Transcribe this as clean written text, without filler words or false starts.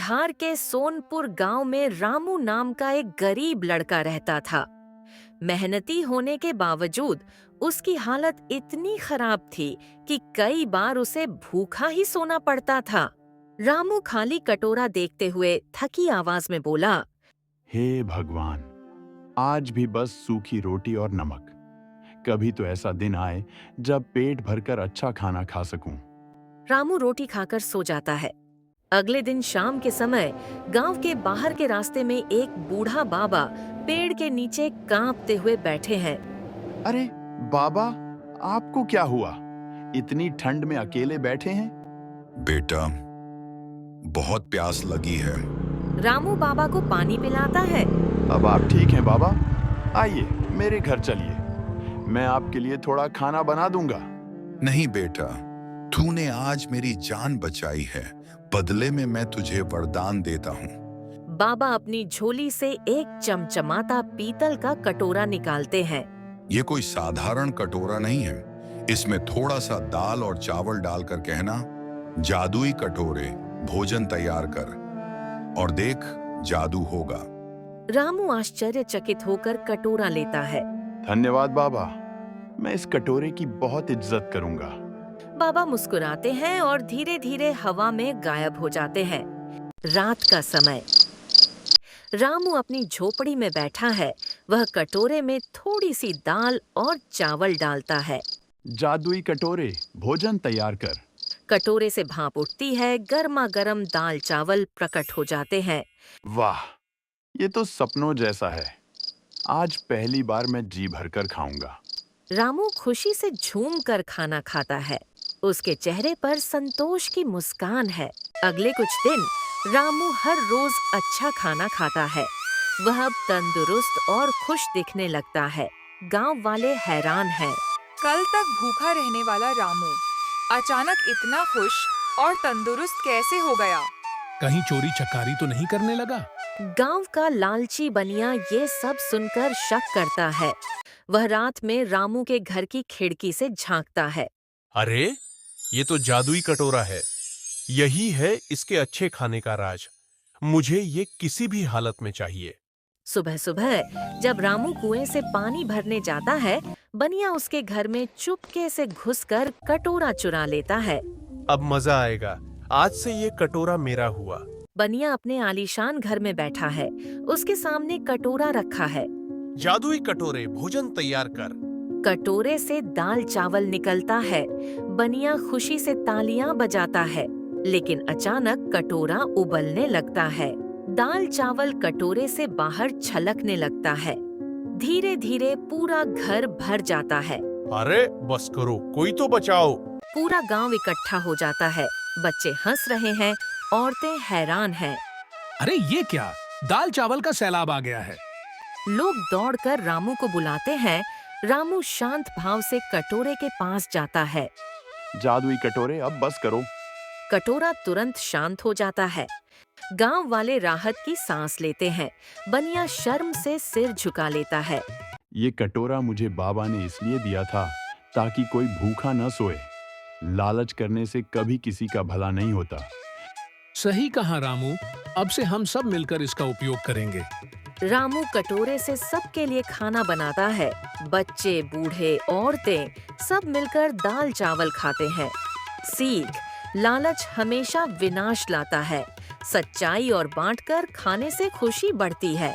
बिहार के सोनपुर गांव में रामू नाम का एक गरीब लड़का रहता था। मेहनती होने के बावजूद उसकी हालत इतनी खराब थी कि कई बार उसे भूखा ही सोना पड़ता था। रामू खाली कटोरा देखते हुए थकी आवाज में बोला, हे भगवान, आज भी बस सूखी रोटी और नमक। कभी तो ऐसा दिन आए जब पेट भरकर अच्छा खाना खा सकूं। रामू रोटी खाकर सो जाता है। अगले दिन शाम के समय गांव के बाहर के रास्ते में एक बूढ़ा बाबा पेड़ के नीचे कांपते हुए बैठे हैं। अरे बाबा, आपको क्या हुआ? इतनी ठंड में अकेले बैठे हैं? बेटा, बहुत प्यास लगी है। रामू बाबा को पानी पिलाता है। अब आप ठीक हैं बाबा? आइए मेरे घर चलिए, मैं आपके लिए थोड़ा खाना बना दूंगा। नहीं बेटा, तूने आज मेरी जान बचाई है, बदले में मैं तुझे वरदान देता हूँ। बाबा अपनी झोली से एक चमचमाता पीतल का कटोरा निकालते हैं। ये कोई साधारण कटोरा नहीं है। इसमें थोड़ा सा दाल और चावल डालकर कहना, जादुई कटोरे, भोजन तैयार कर, और देख, जादू होगा। रामू आश्चर्यचकित होकर कटोरा लेता है। धन्यवाद बाबा, मैं इस कटोरे की बहुत इज्जत करूंगा। बाबा मुस्कुराते हैं और धीरे धीरे हवा में गायब हो जाते हैं। रात का समय, रामू अपनी झोपड़ी में बैठा है। वह कटोरे में थोड़ी सी दाल और चावल डालता है। जादुई कटोरे, भोजन तैयार कर। कटोरे से भाप उठती है। गर्मा गर्म दाल चावल प्रकट हो जाते हैं। वाह, ये तो सपनों जैसा है। आज पहली बार मैं जी भरकर खाऊंगा। रामू खुशी से झूम कर खाना खाता है। उसके चेहरे पर संतोष की मुस्कान है। अगले कुछ दिन रामू हर रोज अच्छा खाना खाता है। वह अब तंदुरुस्त और खुश दिखने लगता है। गांव वाले हैरान हैं। कल तक भूखा रहने वाला रामू अचानक इतना खुश और तंदुरुस्त कैसे हो गया? कहीं चोरी चकारी तो नहीं करने लगा? गांव का लालची बनिया ये सब सुनकर शक करता है। वह रात में रामू के घर की खिड़की से झांकता है। अरे, ये तो जादुई कटोरा है। यही है इसके अच्छे खाने का राज। मुझे ये किसी भी हालत में चाहिए। सुबह सुबह जब रामू कुएं से पानी भरने जाता है, बनिया उसके घर में चुपके से घुसकर कटोरा चुरा लेता है। अब मजा आएगा। आज से ये कटोरा मेरा हुआ। बनिया अपने आलीशान घर में बैठा है। उसके सामने कटोरा रखा है। जादुई कटोरे, भोजन तैयार कर। कटोरे से दाल चावल निकलता है। बनिया खुशी से तालियां बजाता है, लेकिन अचानक कटोरा उबलने लगता है। दाल चावल कटोरे से बाहर छलकने लगता है। धीरे धीरे पूरा घर भर जाता है। अरे बस करो, कोई तो बचाओ। पूरा गांव इकट्ठा हो जाता है। बच्चे हंस रहे हैं, औरतें हैरान हैं। अरे ये क्या, दाल चावल का सैलाब आ गया है। लोग दौड़कर रामू को बुलाते हैं। रामू शांत भाव से कटोरे के पास जाता है। जादुई कटोरे, अब बस करो। कटोरा तुरंत शांत हो जाता है। गांव वाले राहत की सांस लेते हैं। बनिया शर्म से सिर झुका लेता है। ये कटोरा मुझे बाबा ने इसलिए दिया था ताकि कोई भूखा न सोए। लालच करने से कभी किसी का भला नहीं होता। सही कहा रामू, अब से हम सब मिलकर इसका उपयोग करेंगे। रामू कटोरे से सबके लिए खाना बनाता है। बच्चे, बूढ़े, औरतें सब मिलकर दाल चावल खाते हैं। सीख, लालच हमेशा विनाश लाता है। सच्चाई और बांटकर खाने से खुशी बढ़ती है।